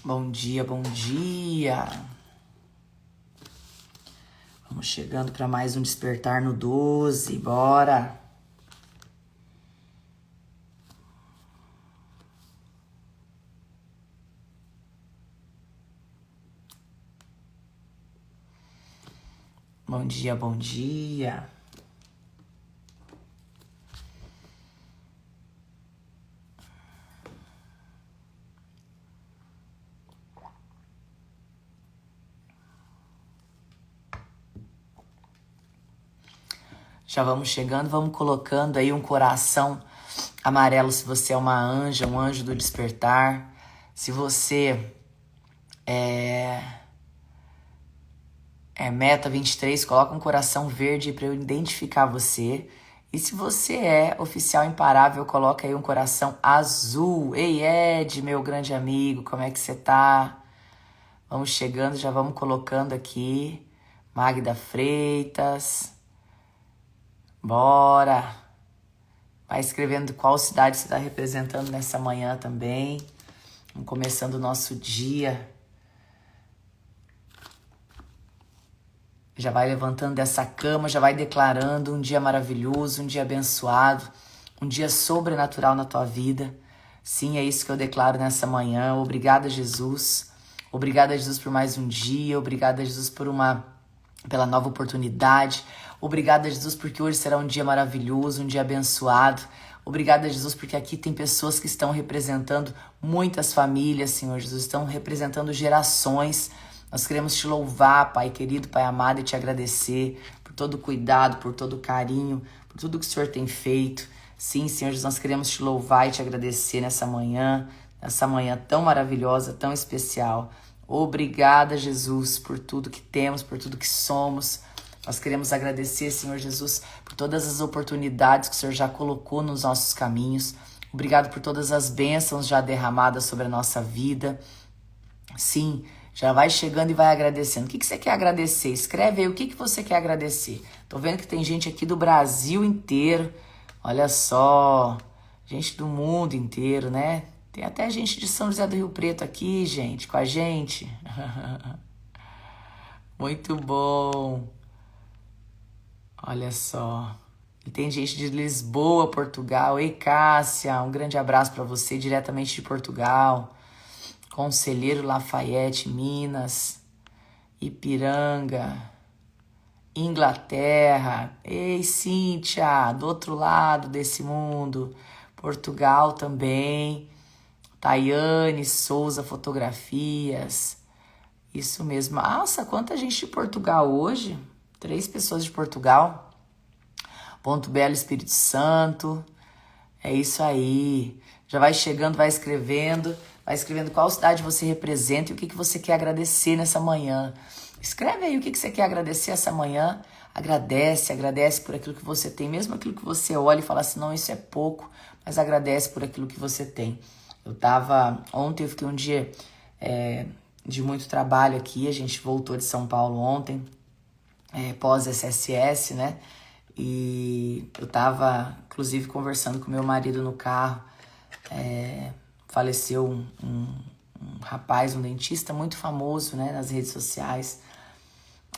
Bom dia, bom dia. Vamos chegando para mais um Despertar no 12, bora. Bom dia, bom dia. Já vamos chegando, vamos colocando aí um coração amarelo se você é uma anja, um anjo do despertar. Se você é Meta 23, coloca um coração verde para eu identificar você. E se você é oficial imparável, coloca aí um coração azul. Ei, Ed, meu grande amigo, como é que você tá? Vamos chegando, já vamos colocando aqui. Magda Freitas. Bora! Vai escrevendo qual cidade você está representando nessa manhã também. Vamos começando o nosso dia. Já vai levantando dessa cama, já vai declarando um dia maravilhoso, um dia abençoado, um dia sobrenatural na tua vida. Sim, é isso que eu declaro nessa manhã. Obrigada, Jesus. Obrigada, Jesus, por mais um dia. Obrigada, Jesus, pela nova oportunidade. Obrigada, Jesus, porque hoje será um dia maravilhoso, um dia abençoado. Obrigada, Jesus, porque aqui tem pessoas que estão representando muitas famílias, Senhor Jesus, estão representando gerações. Nós queremos te louvar, Pai querido, Pai amado, e te agradecer por todo o cuidado, por todo o carinho, por tudo que o Senhor tem feito. Sim, Senhor Jesus, nós queremos te louvar e te agradecer nessa manhã tão maravilhosa, tão especial. Obrigada, Jesus, por tudo que temos, por tudo que somos. Nós queremos agradecer, Senhor Jesus, por todas as oportunidades que o Senhor já colocou nos nossos caminhos. Obrigado por todas as bênçãos já derramadas sobre a nossa vida. Sim, já vai chegando e vai agradecendo. O que você quer agradecer? Escreve aí o que você quer agradecer. Tô vendo que tem gente aqui do Brasil inteiro. Olha só, gente do mundo inteiro, né? Tem até gente de São José do Rio Preto aqui, gente, com a gente. Muito bom. Olha só. E tem gente de Lisboa, Portugal. Ei, Cássia, um grande abraço para você, diretamente de Portugal. Conselheiro Lafayette, Minas. Ipiranga. Inglaterra. Ei, Cíntia, do outro lado desse mundo. Portugal também. Tayane Souza Fotografias. Isso mesmo. Nossa, quanta gente de Portugal hoje. 3 pessoas de Portugal. Ponto Belo, Espírito Santo. É isso aí. Já vai chegando, vai escrevendo qual cidade você representa e o que você quer agradecer nessa manhã. Escreve aí o que você quer agradecer essa manhã. Agradece por aquilo que você tem, mesmo aquilo que você olha e fala assim, não, isso é pouco, mas agradece por aquilo que você tem. Ontem eu fiquei um dia de muito trabalho aqui, a gente voltou de São Paulo ontem, pós-SSS, né? E eu tava, inclusive, conversando com meu marido no carro. Faleceu um rapaz, um dentista muito famoso, né, nas redes sociais.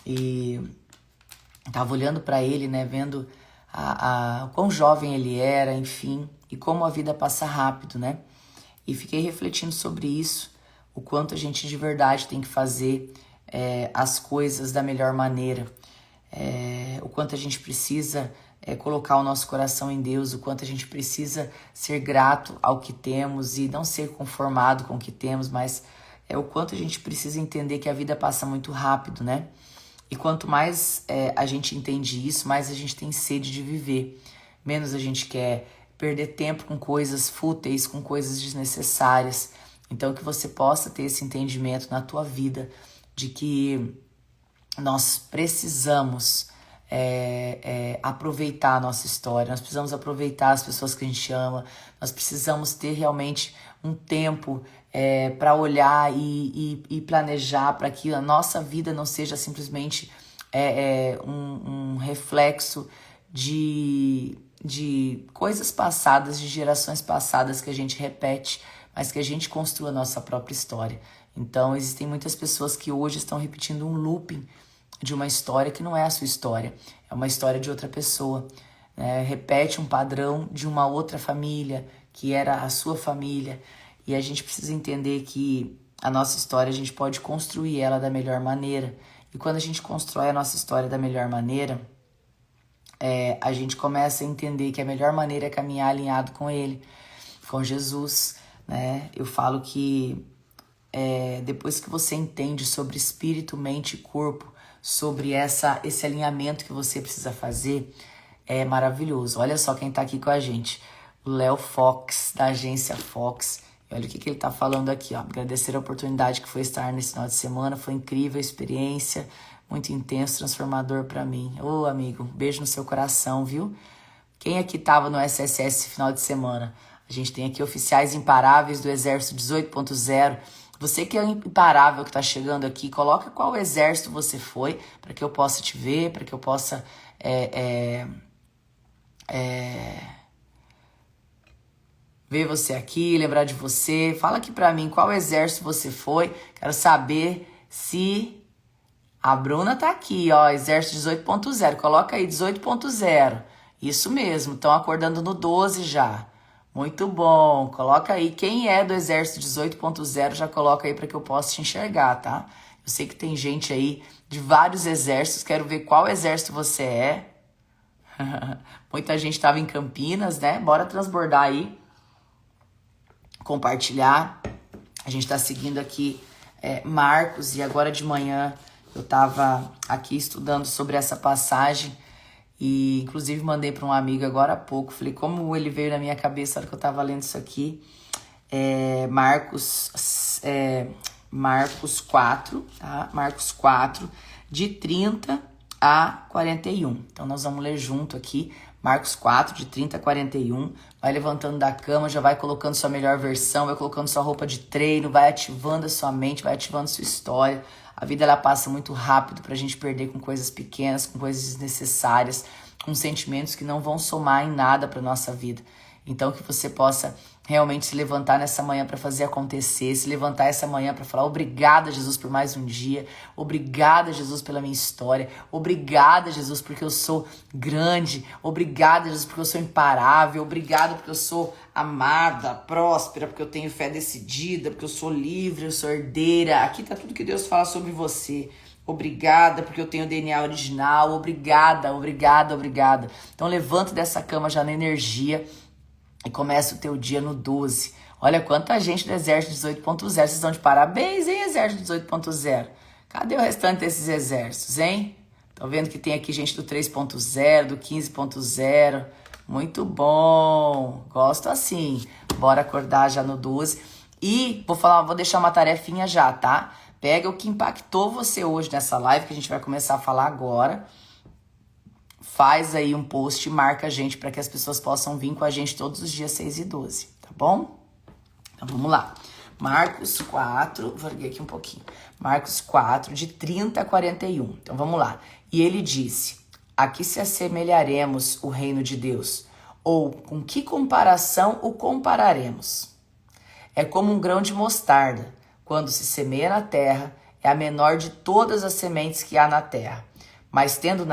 E tava olhando para ele, né, vendo o quão jovem ele era, enfim, e como a vida passa rápido, né? E fiquei refletindo sobre isso, o quanto a gente de verdade tem que fazer as coisas da melhor maneira. O quanto a gente precisa colocar o nosso coração em Deus, o quanto a gente precisa ser grato ao que temos e não ser conformado com o que temos, mas o quanto a gente precisa entender que a vida passa muito rápido, né? E quanto mais a gente entende isso, mais a gente tem sede de viver. Menos a gente quer perder tempo com coisas fúteis, com coisas desnecessárias. Então que você possa ter esse entendimento na tua vida de que nós precisamos aproveitar a nossa história, nós precisamos aproveitar as pessoas que a gente ama, nós precisamos ter realmente um tempo para olhar e planejar para que a nossa vida não seja simplesmente um reflexo de coisas passadas, de gerações passadas que a gente repete, mas que a gente construa a nossa própria história. Então, existem muitas pessoas que hoje estão repetindo um looping de uma história que não é a sua história, é uma história de outra pessoa. Repete um padrão de uma outra família, que era a sua família, e a gente precisa entender que a nossa história, a gente pode construir ela da melhor maneira. E quando a gente constrói a nossa história da melhor maneira, a gente começa a entender que a melhor maneira é caminhar alinhado com Ele, com Jesus, né? Eu falo que depois que você entende sobre espírito, mente e corpo, sobre esse alinhamento que você precisa fazer, é maravilhoso. Olha só quem tá aqui com a gente, o Léo Fox, da agência Fox. E olha o que ele tá falando aqui, ó. Agradecer a oportunidade que foi estar nesse final de semana, foi incrível a experiência, muito intenso, transformador para mim. Ô, amigo, beijo no seu coração, viu? Quem aqui tava no SSS esse final de semana? A gente tem aqui oficiais imparáveis do Exército 18.0. Você que é imparável, que tá chegando aqui, coloca qual exército você foi, para que eu possa te ver, para que eu possa ver você aqui, lembrar de você. Fala aqui pra mim qual exército você foi. Quero saber se a Bruna tá aqui, ó, exército 18.0. Coloca aí 18.0. Isso mesmo, estão acordando no 12 já. Muito bom. Coloca aí quem é do exército 18.0, já coloca aí para que eu possa te enxergar, tá? Eu sei que tem gente aí de vários exércitos, quero ver qual exército você é. Muita gente estava em Campinas, né? Bora transbordar aí, compartilhar. A gente está seguindo aqui Marcos, e agora de manhã eu estava aqui estudando sobre essa passagem e inclusive mandei para um amigo agora há pouco. Falei como ele veio na minha cabeça na hora que eu estava lendo isso aqui. Marcos 4, tá? Marcos 4, de 30 a 41. Então nós vamos ler junto aqui. Marcos 4, de 30 a 41. Vai levantando da cama, já vai colocando sua melhor versão, vai colocando sua roupa de treino, vai ativando a sua mente, vai ativando sua história. A vida, ela passa muito rápido pra gente perder com coisas pequenas, com coisas desnecessárias, com sentimentos que não vão somar em nada pra nossa vida. Então que você possa realmente se levantar nessa manhã para fazer acontecer, se levantar essa manhã para falar obrigada, Jesus, por mais um dia, obrigada, Jesus, pela minha história, obrigada, Jesus, porque eu sou grande, obrigada, Jesus, porque eu sou imparável, obrigada porque eu sou amada, próspera, porque eu tenho fé decidida, porque eu sou livre, eu sou herdeira. Aqui tá tudo que Deus fala sobre você. Obrigada porque eu tenho DNA original, obrigada, obrigada, obrigada. Então levanta dessa cama já na energia e começa o teu dia no 12. Olha quanta gente do Exército 18.0. Vocês estão de parabéns, hein, Exército 18.0? Cadê o restante desses exércitos, hein? Tô vendo que tem aqui gente do 3.0, do 15.0. Muito bom. Gosto assim. Bora acordar já no 12. E vou deixar uma tarefinha já, tá? Pega o que impactou você hoje nessa live, que a gente vai começar a falar agora. Faz aí um post e marca a gente para que as pessoas possam vir com a gente todos os dias 6 e 12, tá bom? Então vamos lá. Marcos 4, vou erguer aqui um pouquinho. Marcos 4, de 30 a 41. Então vamos lá. E ele disse: a que se assemelharemos o reino de Deus? Ou com que comparação o compararemos? É como um grão de mostarda. Quando se semeia na terra, é a menor de todas as sementes que há na terra. Mas tendo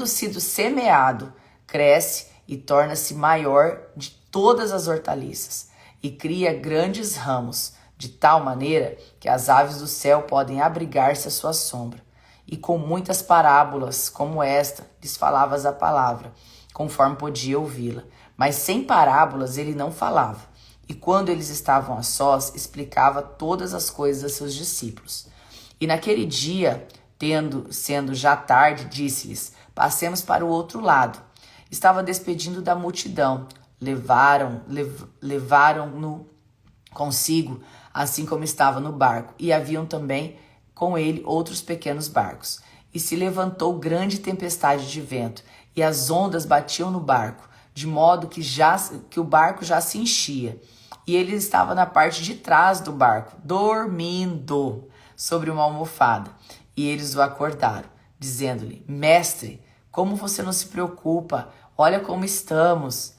sido semeado, cresce e torna-se maior de todas as hortaliças e cria grandes ramos, de tal maneira que as aves do céu podem abrigar-se à sua sombra. E com muitas parábolas como esta, lhes falavas a palavra, conforme podia ouvi-la. Mas sem parábolas ele não falava. E quando eles estavam a sós, explicava todas as coisas a seus discípulos. E naquele dia, sendo já tarde, disse-lhes: passemos para o outro lado. Estava despedindo da multidão. Levaram-no consigo, assim como estava no barco. E haviam também com ele outros pequenos barcos. E se levantou grande tempestade de vento, e as ondas batiam no barco, de modo que o barco já se enchia. E ele estava na parte de trás do barco, dormindo sobre uma almofada. E eles o acordaram, dizendo-lhe: mestre, como você não se preocupa? Olha como estamos.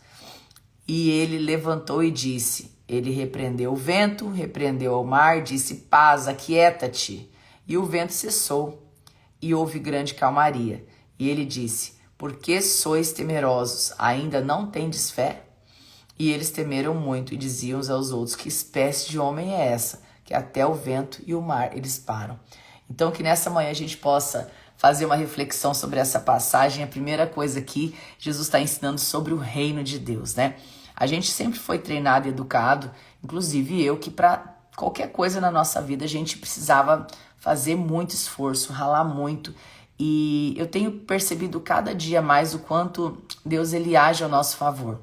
E ele levantou e disse: Ele repreendeu o vento, repreendeu o mar, disse: paz, aquieta-te. E o vento cessou, e houve grande calmaria. E ele disse: por que sois temerosos? Ainda não tendes fé? E eles temeram muito e diziam uns aos outros: que espécie de homem é essa, que até o vento e o mar eles param? Então que nessa manhã a gente possa fazer uma reflexão sobre essa passagem. A primeira coisa aqui, Jesus está ensinando sobre o reino de Deus, né? A gente sempre foi treinado e educado, inclusive eu, que para qualquer coisa na nossa vida a gente precisava fazer muito esforço, ralar muito. E eu tenho percebido cada dia mais o quanto Deus ele age ao nosso favor.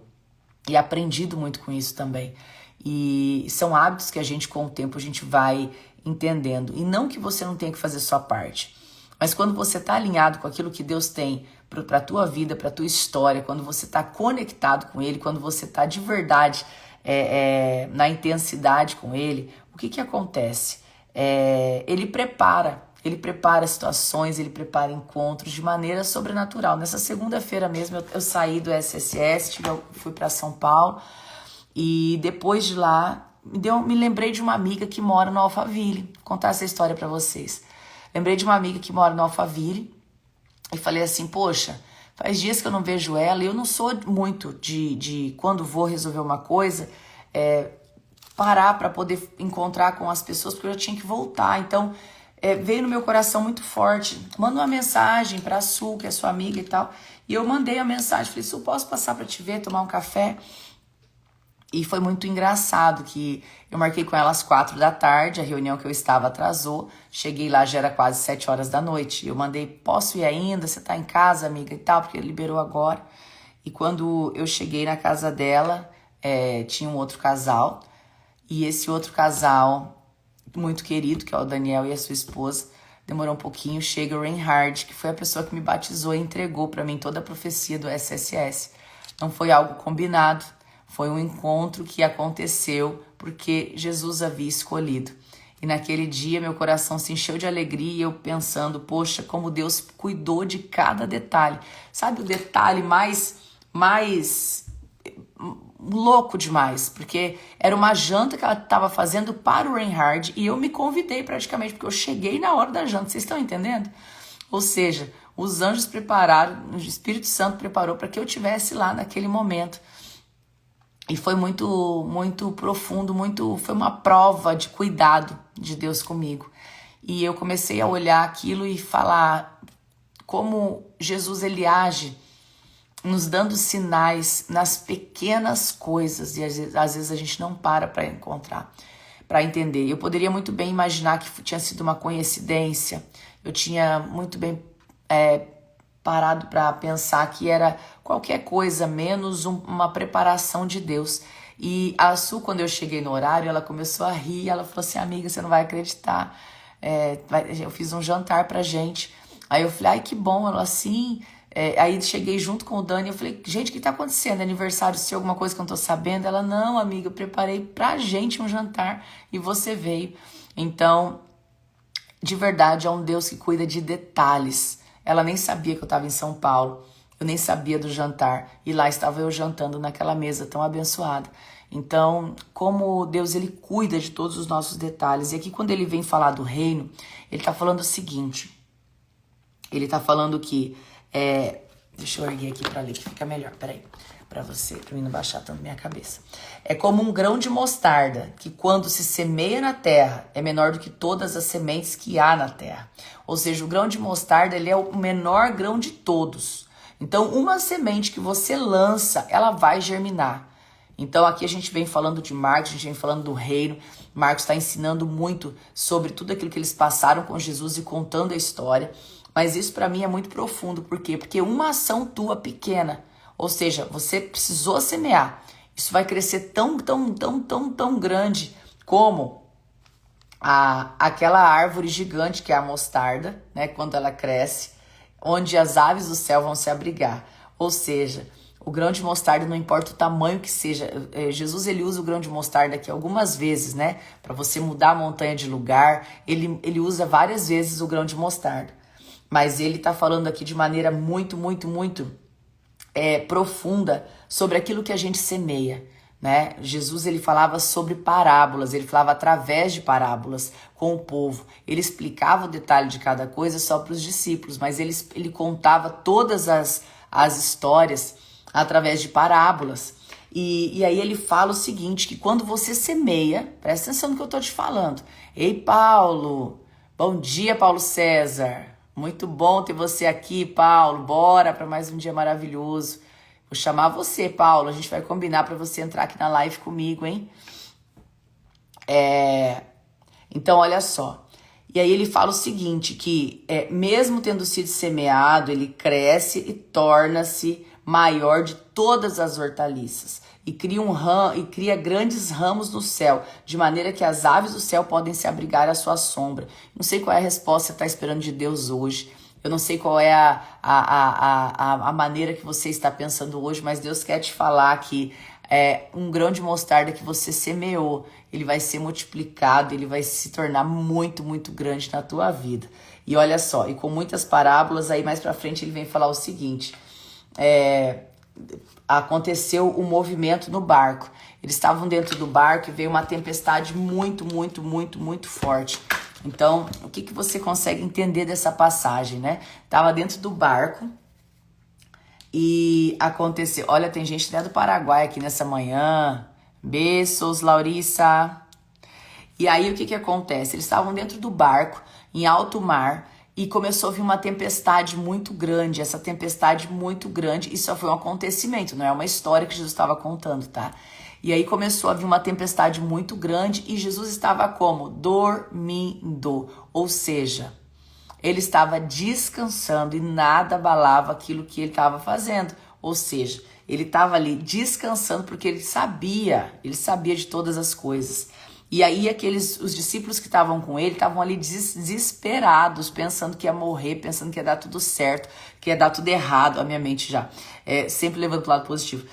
E aprendido muito com isso também. E são hábitos que a gente, com o tempo, a gente vai entendendo. E não que você não tenha que fazer sua parte. Mas quando você está alinhado com aquilo que Deus tem para a tua vida, para a tua história, quando você está conectado com Ele, quando você está de verdade na intensidade com Ele, o que acontece? Ele prepara situações, ele prepara encontros de maneira sobrenatural. Nessa segunda-feira mesmo eu saí do SSS, fui para São Paulo e depois de lá me lembrei de uma amiga que mora no Alphaville. Vou contar essa história para vocês. Lembrei de uma amiga que mora no Alphaville e falei assim: poxa, faz dias que eu não vejo ela e eu não sou muito de quando vou resolver uma coisa, parar para poder encontrar com as pessoas, porque eu já tinha que voltar. Então, veio no meu coração muito forte. Manda uma mensagem para a Su, que é sua amiga e tal. E eu mandei a mensagem, falei: Su, posso passar para te ver, tomar um café? E foi muito engraçado que eu marquei com ela às 4 da tarde, a reunião que eu estava atrasou. Cheguei lá, já era quase 7 horas da noite. Eu mandei: posso ir ainda? Você tá em casa, amiga e tal? Porque liberou agora. E quando eu cheguei na casa dela, tinha um outro casal. E esse outro casal, muito querido, que é o Daniel e a sua esposa, demorou um pouquinho. Chega o Reinhard, que foi a pessoa que me batizou e entregou para mim toda a profecia do SSS. Não foi algo combinado. Foi um encontro que aconteceu porque Jesus havia escolhido. E naquele dia meu coração se encheu de alegria e eu pensando: poxa, como Deus cuidou de cada detalhe. Sabe o detalhe mais louco demais? Porque era uma janta que ela estava fazendo para o Reinhard e eu me convidei praticamente, porque eu cheguei na hora da janta. Vocês estão entendendo? Ou seja, os anjos prepararam, o Espírito Santo preparou para que eu estivesse lá naquele momento. E foi muito, muito profundo, foi uma prova de cuidado de Deus comigo. E eu comecei a olhar aquilo e falar como Jesus ele age, nos dando sinais nas pequenas coisas. E às vezes a gente não para encontrar, para entender. Eu poderia muito bem imaginar que tinha sido uma coincidência. Eu tinha muito bem parado para pensar que era qualquer coisa menos uma preparação de Deus. E a Su, quando eu cheguei no horário, ela começou a rir. Ela falou assim: amiga, você não vai acreditar, eu fiz um jantar pra gente. Aí eu falei: ai, que bom. Ela assim. Aí cheguei junto com o Dani. Eu falei: gente, o que tá acontecendo? Aniversário seu, alguma coisa que eu não tô sabendo? Ela: não, amiga, eu preparei pra gente um jantar e você veio. Então, de verdade, é um Deus que cuida de detalhes. Ela nem sabia que eu estava em São Paulo. Eu nem sabia do jantar. E lá estava eu jantando naquela mesa tão abençoada. Então, como Deus ele cuida de todos os nossos detalhes. E aqui quando ele vem falar do reino, ele está falando o seguinte. Ele está falando que... deixa eu erguer aqui para ler, que fica melhor. Peraí. Para mim não baixar tanto minha cabeça. É como um grão de mostarda, que quando se semeia na terra, é menor do que todas as sementes que há na terra. Ou seja, o grão de mostarda, ele é o menor grão de todos. Então, uma semente que você lança, ela vai germinar. Então, aqui a gente vem falando de Marcos, a gente vem falando do reino. Marcos está ensinando muito sobre tudo aquilo que eles passaram com Jesus e contando a história. Mas isso para mim é muito profundo. Por quê? Porque uma ação tua pequena, ou seja, você precisou semear. Isso vai crescer tão grande como aquela árvore gigante que é a mostarda, né? Quando ela cresce, onde as aves do céu vão se abrigar. Ou seja, o grão de mostarda, não importa o tamanho que seja. Jesus ele usa o grão de mostarda aqui algumas vezes, né? Para você mudar a montanha de lugar. Ele usa várias vezes o grão de mostarda. Mas ele está falando aqui de maneira muito profunda sobre aquilo que a gente semeia. né? Jesus ele falava sobre parábolas, ele falava através de parábolas com o povo. Ele explicava o detalhe de cada coisa só para os discípulos, mas ele contava todas as histórias através de parábolas. E aí ele fala o seguinte, que quando você semeia, presta atenção no que eu estou te falando. Ei, Paulo, bom dia, Paulo César. Muito bom ter você aqui, Paulo. Bora para mais um dia maravilhoso. Vou chamar você, Paulo. A gente vai combinar para você entrar aqui na live comigo, hein? Então, olha só. E aí ele fala o seguinte, que mesmo tendo sido semeado, ele cresce e torna-se maior de todas as hortaliças. E cria grandes ramos no céu, de maneira que as aves do céu podem se abrigar à sua sombra. Não sei qual é a resposta que você está esperando de Deus hoje. Eu não sei qual é a maneira que você está pensando hoje, mas Deus quer te falar que um grão de mostarda que você semeou, ele vai ser multiplicado, ele vai se tornar muito, muito grande na tua vida. E olha só, e com muitas parábolas, aí mais pra frente ele vem falar o seguinte, aconteceu um movimento no barco. Eles estavam dentro do barco e veio uma tempestade muito, muito, muito, muito forte. Então, o que você consegue entender dessa passagem, né? Tava dentro do barco e aconteceu... Olha, tem gente até do Paraguai aqui nessa manhã. Beijos, Laurissa. E aí, o que acontece? Eles estavam dentro do barco, em alto mar, e começou a vir uma tempestade muito grande. Essa tempestade muito grande, isso só foi um acontecimento, não é uma história que Jesus estava contando, tá? E aí começou a vir uma tempestade muito grande e Jesus estava como? Dormindo. Ou seja, ele estava descansando e nada abalava aquilo que ele estava fazendo. Ou seja, ele estava ali descansando porque ele sabia de todas as coisas. E aí os discípulos que estavam com ele estavam ali desesperados, pensando que ia morrer, pensando que ia dar tudo certo, que ia dar tudo errado, a minha mente já, sempre levando para o lado positivo,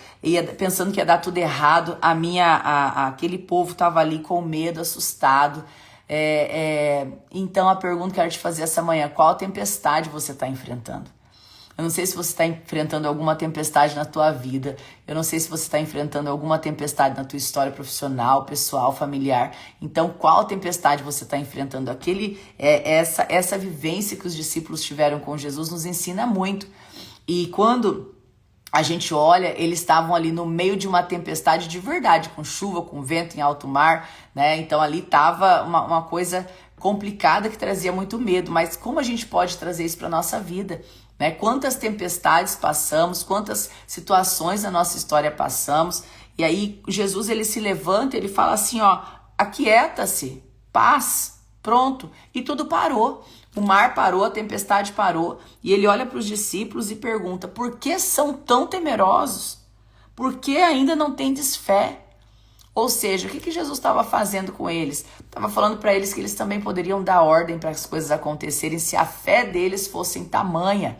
pensando que ia dar tudo errado, aquele povo estava ali com medo, assustado. Então a pergunta que eu quero te fazer essa manhã, qual tempestade você está enfrentando? Eu não sei se você está enfrentando alguma tempestade na tua vida. Eu não sei se você está enfrentando alguma tempestade na tua história profissional, pessoal, familiar. Então, qual tempestade você está enfrentando? Essa vivência que os discípulos tiveram com Jesus nos ensina muito. E quando a gente olha, eles estavam ali no meio de uma tempestade de verdade, com chuva, com vento em alto mar, né? Então, ali estava uma coisa complicada que trazia muito medo. Mas como a gente pode trazer isso para a nossa vida? Né? Quantas tempestades passamos, quantas situações na nossa história passamos, e aí Jesus ele se levanta, ele fala assim, ó, aquieta-se, paz, pronto, e tudo parou, o mar parou, a tempestade parou, e ele olha para os discípulos e pergunta, por que são tão temerosos? Por que ainda não tendes fé? Ou seja, o que Jesus estava fazendo com eles? Estava falando para eles que eles também poderiam dar ordem para as coisas acontecerem se a fé deles fosse tamanha.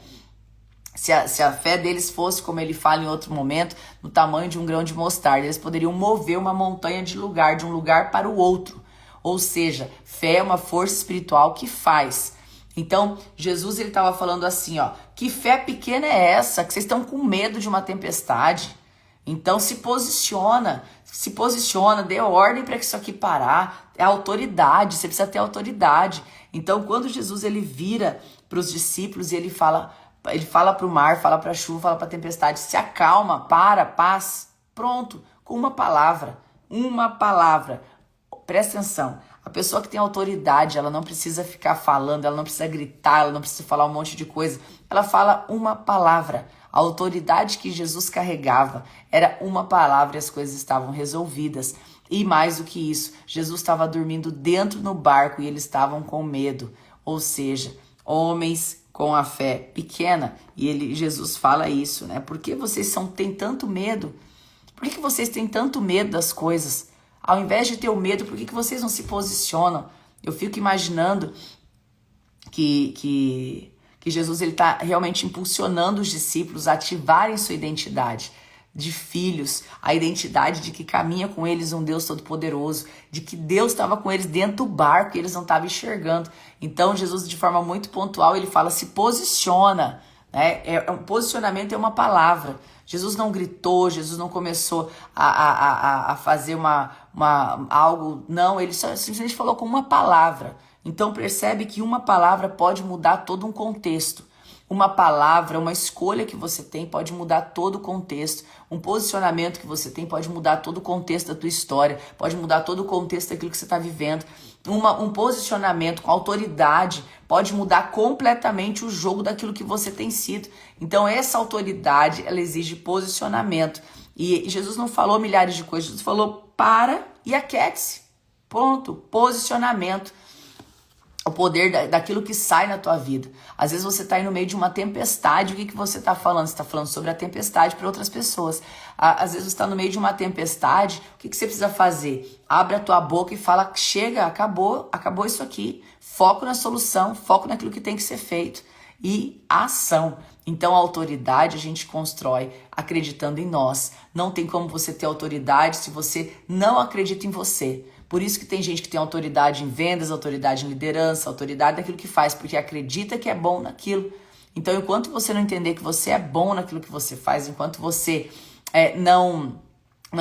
Se a fé deles fosse, como ele fala em outro momento, no tamanho de um grão de mostarda. Eles poderiam mover uma montanha de um lugar para o outro. Ou seja, fé é uma força espiritual que faz. Então, Jesus ele estava falando assim, ó, que fé pequena é essa? Que vocês estão com medo de uma tempestade? Então se posiciona, dê ordem para que isso aqui parar. É autoridade, você precisa ter autoridade. Então quando Jesus ele vira para os discípulos e ele fala para o mar, fala para a chuva, fala para a tempestade, se acalma, para, paz, pronto, com uma palavra. Presta atenção, a pessoa que tem autoridade, ela não precisa ficar falando, ela não precisa gritar, ela não precisa falar um monte de coisa, ela fala uma palavra. A autoridade que Jesus carregava era uma palavra e as coisas estavam resolvidas. E mais do que isso, Jesus estava dormindo dentro no barco e eles estavam com medo. Ou seja, homens com a fé pequena. E Jesus fala isso, né? Por que vocês têm tanto medo? Por que vocês têm tanto medo das coisas? Ao invés de ter o medo, por que vocês não se posicionam? Eu fico imaginando que Jesus está realmente impulsionando os discípulos a ativarem sua identidade de filhos, a identidade de que caminha com eles um Deus todo-poderoso, de que Deus estava com eles dentro do barco e eles não estavam enxergando. Então Jesus, de forma muito pontual, ele fala, se posiciona, né? Um posicionamento é uma palavra. Jesus não gritou, Jesus não começou a fazer algo, não, ele só simplesmente falou com uma palavra. Então percebe que uma palavra pode mudar todo um contexto. Uma palavra, uma escolha que você tem pode mudar todo o contexto. Um posicionamento que você tem pode mudar todo o contexto da tua história, pode mudar todo o contexto daquilo que você está vivendo. Um posicionamento com autoridade pode mudar completamente o jogo daquilo que você tem sido. Então essa autoridade, ela exige posicionamento. E Jesus não falou milhares de coisas, Jesus falou para e aquete-se. Ponto. Posicionamento. O poder daquilo que sai na tua vida. Às vezes você está aí no meio de uma tempestade, o que você está falando? Você está falando sobre a tempestade para outras pessoas. Às vezes você está no meio de uma tempestade, o que você precisa fazer? Abre a tua boca e fala, chega, acabou isso aqui. Foco na solução, foco naquilo que tem que ser feito. E ação. Então a autoridade a gente constrói acreditando em nós. Não tem como você ter autoridade se você não acredita em você. Por isso que tem gente que tem autoridade em vendas, autoridade em liderança, autoridade naquilo que faz, porque acredita que é bom naquilo. Então, enquanto você não entender que você é bom naquilo que você faz, enquanto você não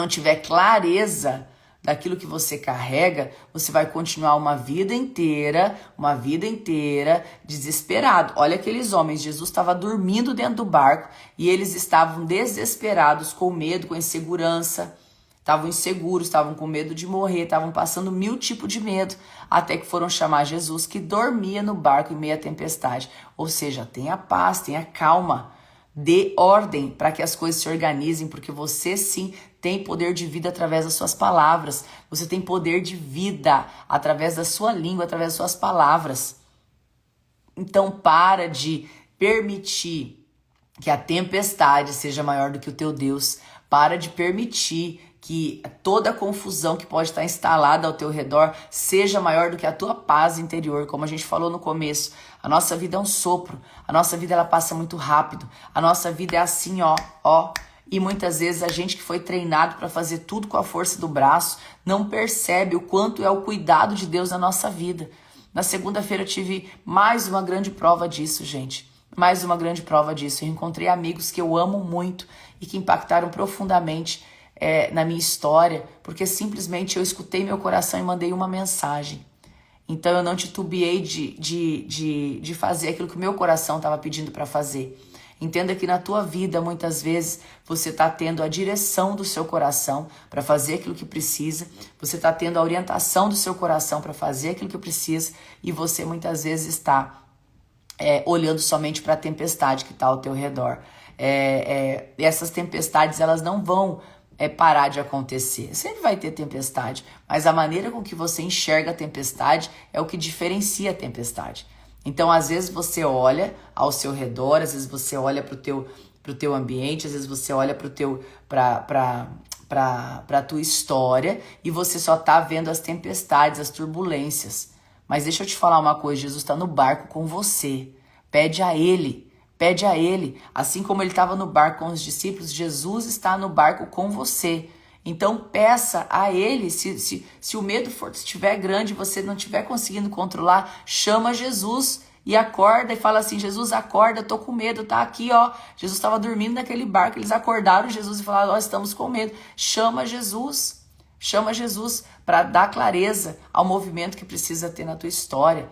tiver clareza daquilo que você carrega, você vai continuar uma vida inteira desesperado. Olha aqueles homens, Jesus estava dormindo dentro do barco e eles estavam desesperados, com medo, com insegurança. Estavam inseguros, estavam com medo de morrer, estavam passando 1000 tipos de medo, até que foram chamar Jesus, que dormia no barco em meio à tempestade. Ou seja, tenha paz, tenha calma, dê ordem para que as coisas se organizem, porque você sim tem poder de vida através das suas palavras. Você tem poder de vida através da sua língua, através das suas palavras. Então para de permitir que a tempestade seja maior do que o teu Deus. Para de permitir que toda a confusão que pode estar instalada ao teu redor seja maior do que a tua paz interior. Como a gente falou no começo, a nossa vida é um sopro, a nossa vida ela passa muito rápido, a nossa vida é assim, ó. E muitas vezes a gente que foi treinado para fazer tudo com a força do braço não percebe o quanto é o cuidado de Deus na nossa vida. Na segunda-feira eu tive mais uma grande prova disso, gente. Mais uma grande prova disso. Eu encontrei amigos que eu amo muito e que impactaram profundamente na minha história, porque simplesmente eu escutei meu coração e mandei uma mensagem. Então eu não titubeei de fazer aquilo que o meu coração estava pedindo para fazer. Entenda que na tua vida, muitas vezes, você está tendo a direção do seu coração para fazer aquilo que precisa, você está tendo a orientação do seu coração para fazer aquilo que precisa, e você muitas vezes está olhando somente para a tempestade que está ao teu redor. Essas tempestades, elas não vão parar de acontecer. Sempre vai ter tempestade, mas a maneira com que você enxerga a tempestade é o que diferencia a tempestade. Então, às vezes você olha ao seu redor, às vezes você olha para o teu ambiente, às vezes você olha para a tua história e você só está vendo as tempestades, as turbulências. Mas deixa eu te falar uma coisa, Jesus está no barco com você. Pede a Ele. Assim como Ele estava no barco com os discípulos, Jesus está no barco com você. Então peça a Ele, se o medo estiver grande, você não estiver conseguindo controlar, chama Jesus e acorda e fala assim, Jesus, acorda, eu tô com medo, tá aqui, ó. Jesus estava dormindo naquele barco, eles acordaram Jesus e falaram, nós estamos com medo. Chama Jesus para dar clareza ao movimento que precisa ter na tua história.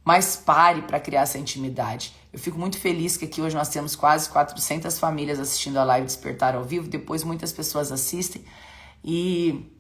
Mas pare para criar essa intimidade. Eu fico muito feliz que aqui hoje nós temos quase 400 famílias assistindo a live Despertar ao vivo. Depois muitas pessoas assistem. E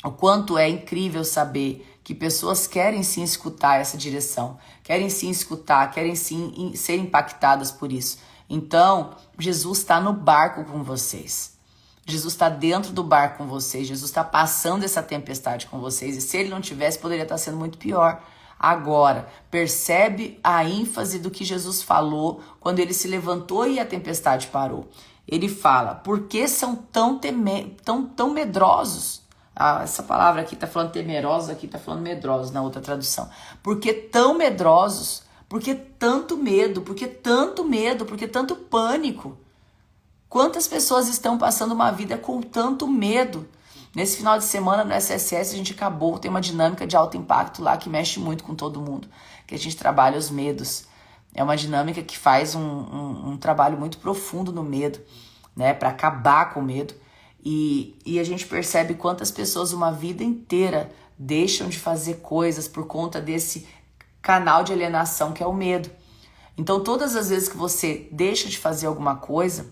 o quanto é incrível saber que pessoas querem sim escutar essa direção. Querem sim escutar, querem sim ser impactadas por isso. Então, Jesus está no barco com vocês. Jesus está dentro do barco com vocês. Jesus está passando essa tempestade com vocês. E se Ele não tivesse, poderia estar sendo muito pior. Agora, percebe a ênfase do que Jesus falou quando Ele se levantou e a tempestade parou. Ele fala, por que são tão medrosos? Essa palavra aqui está falando temerosos, aqui está falando medrosos na outra tradução. Por que tão medrosos? Por que tanto medo? Por que tanto medo? Por que tanto pânico? Quantas pessoas estão passando uma vida com tanto medo? Nesse final de semana no SSS a gente tem uma dinâmica de alto impacto lá que mexe muito com todo mundo, que a gente trabalha os medos. É uma dinâmica que faz um trabalho muito profundo no medo. né, para acabar com o medo. E a gente percebe quantas pessoas uma vida inteira deixam de fazer coisas por conta desse canal de alienação que é o medo. Então, todas as vezes que você deixa de fazer alguma coisa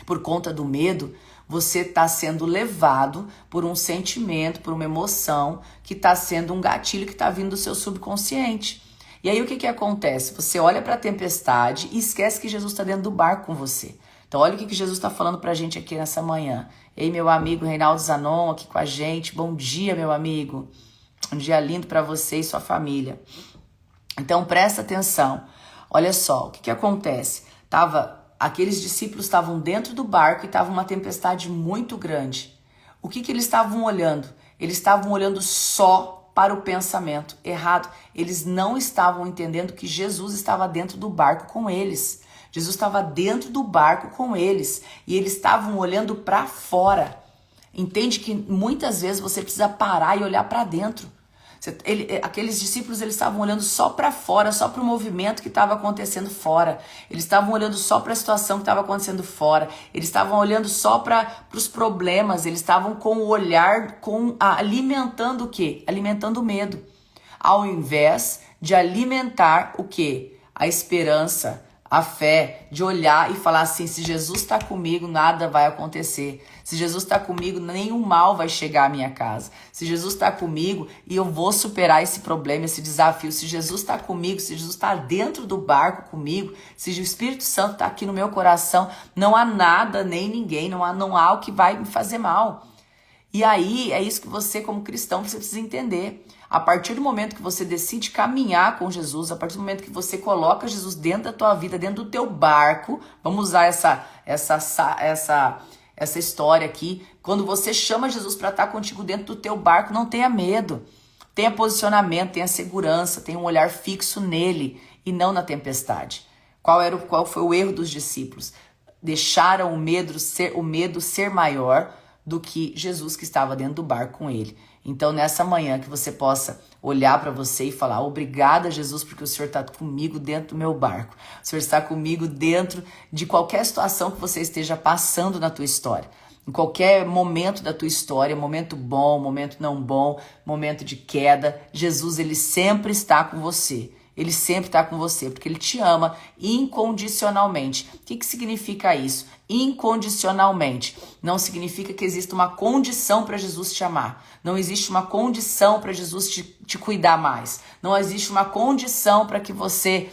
por conta do medo, você está sendo levado por um sentimento, por uma emoção que está sendo um gatilho que está vindo do seu subconsciente. E aí o que acontece? Você olha para a tempestade e esquece que Jesus está dentro do barco com você. Então olha o que Jesus está falando para a gente aqui nessa manhã. Ei, meu amigo Reinaldo Zanon aqui com a gente. Bom dia, meu amigo. Um dia lindo para você e sua família. Então presta atenção. Olha só, o que acontece? Aqueles discípulos estavam dentro do barco e estava uma tempestade muito grande. O que eles estavam olhando? Eles estavam olhando só para o pensamento errado. Eles não estavam entendendo que Jesus estava dentro do barco com eles. Jesus estava dentro do barco com eles e eles estavam olhando para fora. Entende que muitas vezes você precisa parar e olhar para dentro. Aqueles discípulos, eles estavam olhando só para fora, só para o movimento que estava acontecendo fora. Eles estavam olhando só para a situação que estava acontecendo fora. Eles estavam olhando só para os problemas. Eles estavam com o olhar, alimentando o quê? Alimentando o medo. Ao invés de alimentar o quê? A esperança, a fé, de olhar e falar assim, se Jesus está comigo, nada vai acontecer. Se Jesus está comigo, nenhum mal vai chegar à minha casa. Se Jesus está comigo e eu vou superar esse problema, esse desafio. Se Jesus está comigo, se Jesus está dentro do barco comigo, se o Espírito Santo está aqui no meu coração, não há nada, nem ninguém, não há o que vai me fazer mal. E aí, é isso que você, como cristão, você precisa entender. A partir do momento que você decide caminhar com Jesus, a partir do momento que você coloca Jesus dentro da tua vida, dentro do teu barco, vamos usar essa história aqui, quando você chama Jesus para estar contigo dentro do teu barco, não tenha medo, tenha posicionamento, tenha segurança, tenha um olhar fixo nele e não na tempestade. Qual foi o erro dos discípulos? Deixaram o medo ser maior do que Jesus que estava dentro do barco com ele. Então nessa manhã que você possa olhar para você e falar, obrigada Jesus porque o Senhor está comigo dentro do meu barco. O Senhor está comigo dentro de qualquer situação que você esteja passando na tua história. Em qualquer momento da tua história, momento bom, momento não bom, momento de queda, Jesus ele sempre está com você. Ele sempre está com você, porque ele te ama incondicionalmente. O que significa isso? Incondicionalmente. Não significa que exista uma condição para Jesus te amar. Não existe uma condição para Jesus te cuidar mais. Não existe uma condição para que você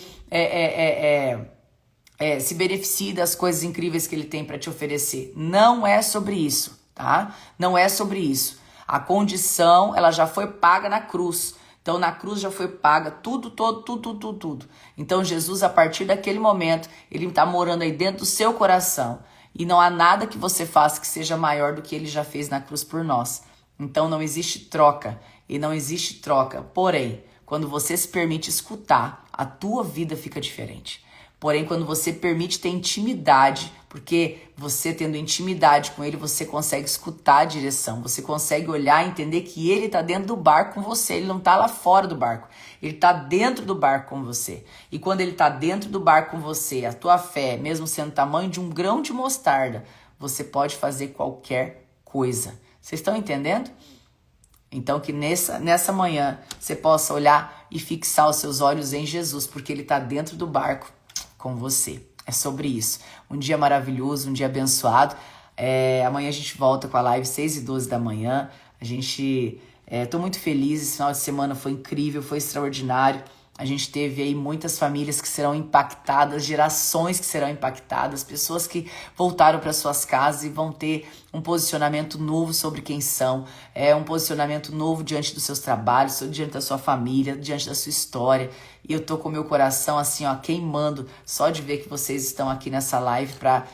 se beneficie das coisas incríveis que ele tem para te oferecer. Não é sobre isso, tá? Não é sobre isso. A condição, ela já foi paga na cruz. Então, na cruz já foi paga tudo. Então, Jesus, a partir daquele momento, ele está morando aí dentro do seu coração. E não há nada que você faça que seja maior do que ele já fez na cruz por nós. Então, não existe troca. E não existe troca. Porém, quando você se permite escutar, a tua vida fica diferente. Porém, quando você permite ter intimidade, porque você tendo intimidade com ele, você consegue escutar a direção, você consegue olhar e entender que ele está dentro do barco com você, ele não está lá fora do barco, ele está dentro do barco com você. E quando ele está dentro do barco com você, a tua fé, mesmo sendo o tamanho de um grão de mostarda, você pode fazer qualquer coisa. Vocês estão entendendo? Então que nessa manhã você possa olhar e fixar os seus olhos em Jesus, porque ele está dentro do barco com você. É sobre isso. Um dia maravilhoso, um dia abençoado. Amanhã a gente volta com a live 6h12 da manhã. Tô muito feliz, esse final de semana foi incrível, foi extraordinário. A gente teve aí muitas famílias que serão impactadas, gerações que serão impactadas, pessoas que voltaram para suas casas e vão ter um posicionamento novo sobre quem são, um posicionamento novo diante dos seus trabalhos, diante da sua família, diante da sua história. E eu tô com o meu coração assim, ó, queimando só de ver que vocês estão aqui nessa live pra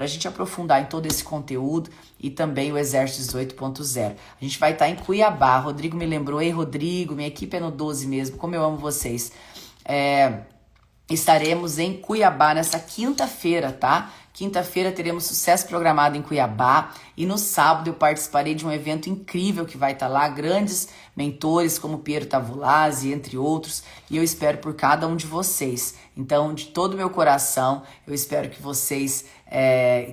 gente aprofundar em todo esse conteúdo e também o Exército 18.0. A gente vai estar em Cuiabá. Rodrigo me lembrou. Ei, Rodrigo, minha equipe é no 12 mesmo. Como eu amo vocês. Estaremos em Cuiabá nessa quinta-feira, tá? Quinta-feira teremos sucesso programado em Cuiabá e no sábado eu participarei de um evento incrível que vai estar lá, grandes mentores como Piero Tavulazzi, entre outros, e eu espero por cada um de vocês. Então, de todo o meu coração, eu espero que vocês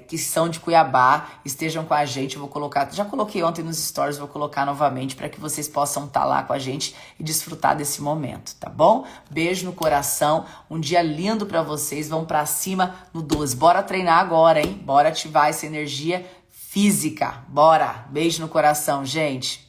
que são de Cuiabá estejam com a gente. Eu vou colocar, já coloquei ontem nos stories, vou colocar novamente para que vocês possam estar lá com a gente e desfrutar desse momento, tá bom? Beijo no coração, um dia lindo para vocês, vão para cima no 12. Bora treinar agora, hein? Bora ativar essa energia física, bora! Beijo no coração, gente!